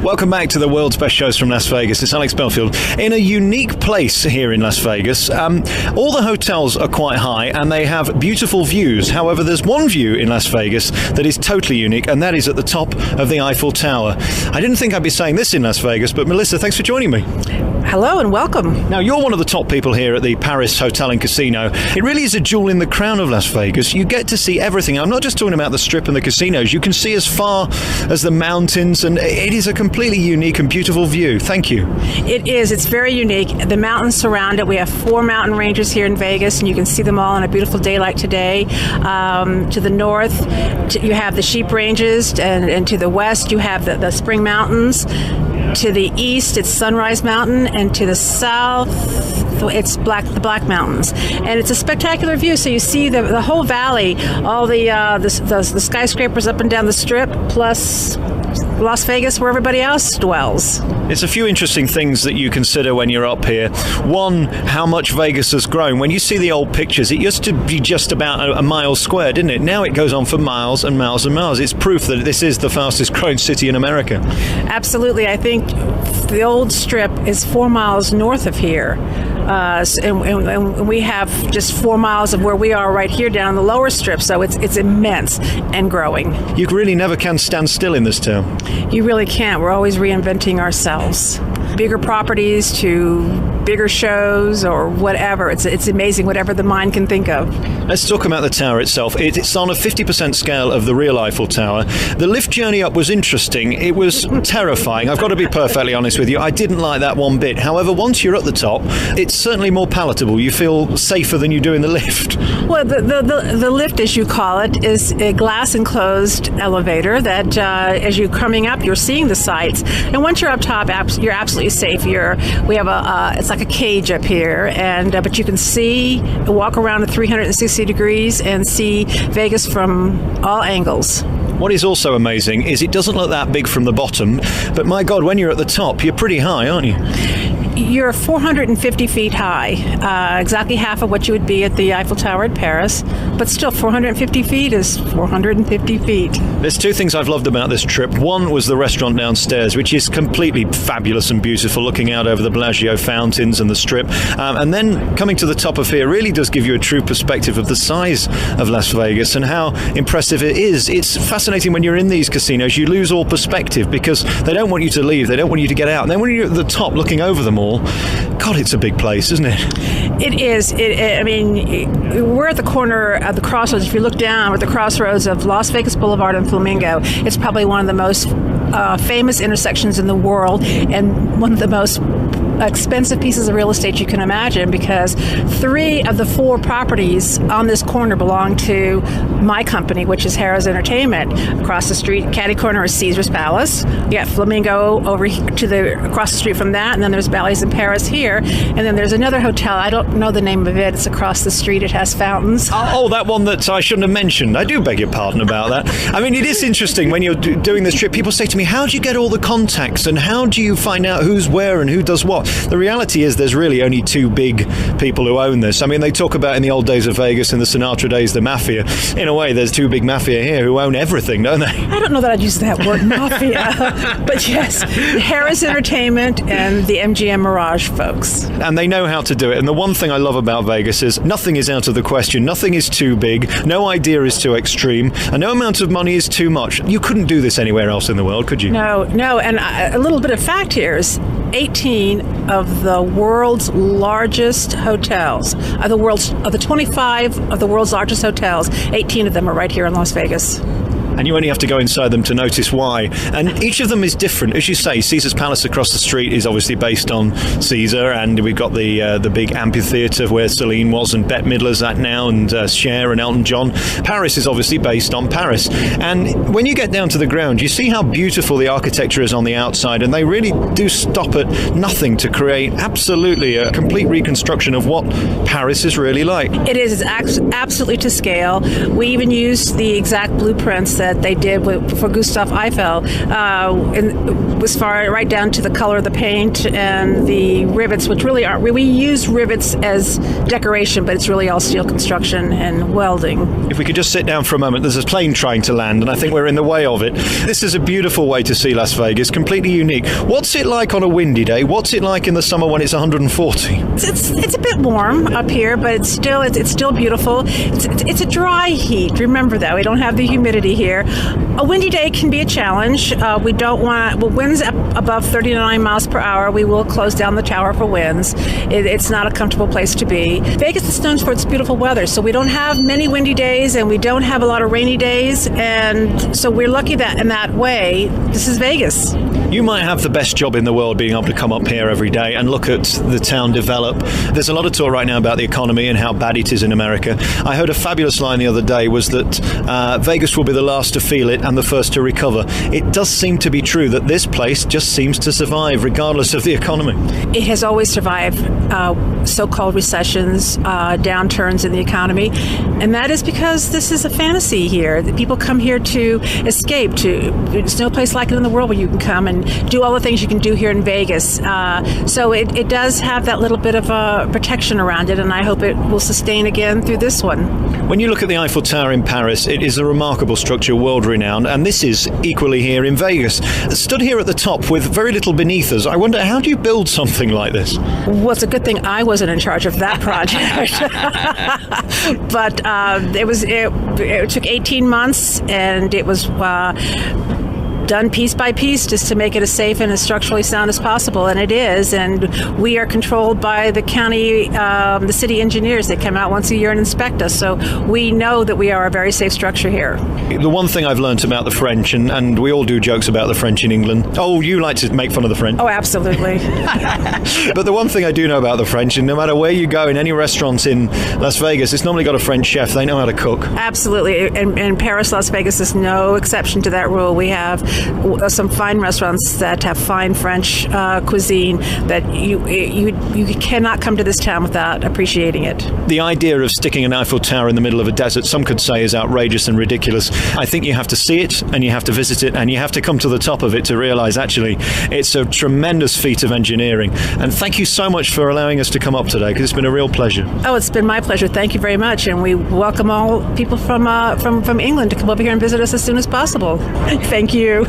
Welcome back to the world's best shows from Las Vegas. It's Alex Belfield in a unique place here in Las Vegas. All the hotels are quite high and they have beautiful views. However, there's one view in Las Vegas that is totally unique, and that is at the top of the Eiffel Tower. I didn't think I'd be saying this in Las Vegas, but Melissa, thanks for joining me. Hello and welcome. Now, you're one of the top people here at the Paris Hotel and Casino. It really is a jewel in the crown of Las Vegas. You get to see everything. I'm not just talking about the Strip and the casinos. You can see as far as the mountains, and it is a completely unique and beautiful view. Thank you. It is. It's very unique. The mountains surround it. We have 4 mountain ranges here in Vegas, and you can see them all on a beautiful day like today. To the north, you have the Sheep Ranges, and to the west, you have the Spring Mountains. To the east, it's Sunrise Mountain, and to the south, it's the Black Mountains. And it's a spectacular view. So you see the whole valley, all the skyscrapers up and down the Strip, plus Las Vegas, where everybody else dwells. It's a few interesting things that you consider when you're up here. One, how much Vegas has grown. When you see the old pictures, it used to be just about a mile square, didn't it? Now it goes on for miles and miles and miles. It's proof that this is the fastest growing city in America. Absolutely. I think the old Strip is 4 miles north of here. And we have just 4 miles of where we are right here down the lower Strip, so it's immense and growing. You really never can stand still in this town. You really can't. We're always reinventing ourselves. Bigger properties to bigger shows or whatever. It's amazing whatever the mind can think of. Let's talk about the tower itself. It's on a 50% scale of the real Eiffel Tower. The lift journey up was interesting. It was terrifying. I've got to be perfectly honest with you. I didn't like that one bit. However, once you're at the top, it's certainly more palatable. You feel safer than you do in the lift. Well, the lift, as you call it, is a glass-enclosed elevator that as you're coming up, you're seeing the sights. And once you're up top, you're absolutely safe. We have it's like a cage up here, and but you can walk around at 360 degrees and see Vegas from all angles. What is also amazing is it doesn't look that big from the bottom, but my God, when you're at the top, you're pretty high, aren't you? You're 450 feet high, exactly half of what you would be at the Eiffel Tower at Paris, but still 450 feet is 450 feet. There's 2 things I've loved about this trip. One was the restaurant downstairs, which is completely fabulous and beautiful, looking out over the Bellagio fountains and the Strip. And then coming to the top of here really does give you a true perspective of the size of Las Vegas and how impressive it is. It's fascinating when you're in these casinos, you lose all perspective because they don't want you to leave, they don't want you to get out. And then when you're at the top looking over them all, God, it's a big place, isn't it? It is. I mean, we're at the corner of the crossroads. If you look down, we're at the crossroads of Las Vegas Boulevard and Flamingo. It's probably one of the most famous intersections in the world and one of the most expensive pieces of real estate you can imagine, because 3 of the 4 properties on this corner belong to my company, which is Harrah's Entertainment. Across the street, catty corner is Caesar's Palace. You got Flamingo over to across the street from that, and then there's Bally's in Paris here, and then there's another hotel. I don't know the name of it. It's across the street. It has fountains. Oh, that one that I shouldn't have mentioned. I do beg your pardon about that. I mean, it is interesting when you're doing this trip. People say to me, how do you get all the contacts and how do you find out who's where and who does what? The reality is there's really only 2 big people who own this. I mean, they talk about in the old days of Vegas, in the Sinatra days, the mafia. In a way, there's 2 big mafia here who own everything, don't they? I don't know that I'd use that word, mafia. But yes, Harrah's Entertainment and the MGM Mirage folks. And they know how to do it. And the one thing I love about Vegas is nothing is out of the question. Nothing is too big. No idea is too extreme. And no amount of money is too much. You couldn't do this anywhere else in the world, could you? No. And a little bit of fact here is 18 of the world's largest hotels, of the 25 of the world's largest hotels, 18 of them are right here in Las Vegas. And you only have to go inside them to notice why. And each of them is different. As you say, Caesar's Palace across the street is obviously based on Caesar, and we've got the big amphitheatre where Celine was and Bette Midler's at now, and Cher and Elton John. Paris is obviously based on Paris. And when you get down to the ground, you see how beautiful the architecture is on the outside, and they really do stop at nothing to create absolutely a complete reconstruction of what Paris is really like. It is. It's absolutely to scale. We even use the exact blueprints that that they did for Gustav Eiffel, as far right down to the color of the paint and the rivets, which really aren't. We use rivets as decoration, but it's really all steel construction and welding. If we could just sit down for a moment, there's a plane trying to land, and I think we're in the way of it. This is a beautiful way to see Las Vegas, completely unique. What's it like on a windy day? What's it like in the summer when it's 140? It's a bit warm up here, but it's still beautiful. It's a dry heat. Remember that we don't have the humidity here. A windy day can be a challenge. We don't want winds above 39 miles per hour. We will close down the tower for winds. It's not a comfortable place to be. Vegas is known for its beautiful weather, so we don't have many windy days and we don't have a lot of rainy days, and so we're lucky that in that way, this is Vegas. You might have the best job in the world being able to come up here every day and look at the town develop. There's a lot of talk right now about the economy and how bad it is in America. I heard a fabulous line the other day was that Vegas will be the last to feel it and the first to recover. It does seem to be true that this place just seems to survive regardless of the economy. It has always survived so-called recessions, downturns in the economy, and that is because this is a fantasy here. People come here to escape. There's no place like it in the world where you can come and do all the things you can do here in Vegas. So it does have that little bit of a protection around it, and I hope it will sustain again through this one. When you look at the Eiffel Tower in Paris, it is a remarkable structure, world-renowned, and this is equally here in Vegas. Stood here at the top with very little beneath us, I wonder, how do you build something like this? Well, it's a good thing I wasn't in charge of that project. But it took 18 months, and it was done piece by piece just to make it as safe and as structurally sound as possible, and it is. And we are controlled by the county, the city engineers. They come out once a year and inspect us, so we know that we are a very safe structure here. The one thing I've learnt about the French, and we all do jokes about the French in England. Oh, you like to make fun of the French? Oh, absolutely. But the one thing I do know about the French, and no matter where you go in any restaurants in Las Vegas, it's normally got a French chef. They know how to cook. Absolutely. And Paris, Las Vegas is no exception to that rule. We have some fine restaurants that have fine French cuisine that you cannot come to this town without appreciating it. The idea of sticking an Eiffel Tower in the middle of a desert, some could say, is outrageous and ridiculous. I think you have to see it, and you have to visit it, and you have to come to the top of it to realize actually it's a tremendous feat of engineering. And thank you so much for allowing us to come up today, because it's been a real pleasure. Oh, it's been my pleasure. Thank you very much, and we welcome all people from England to come over here and visit us as soon as possible. Thank you.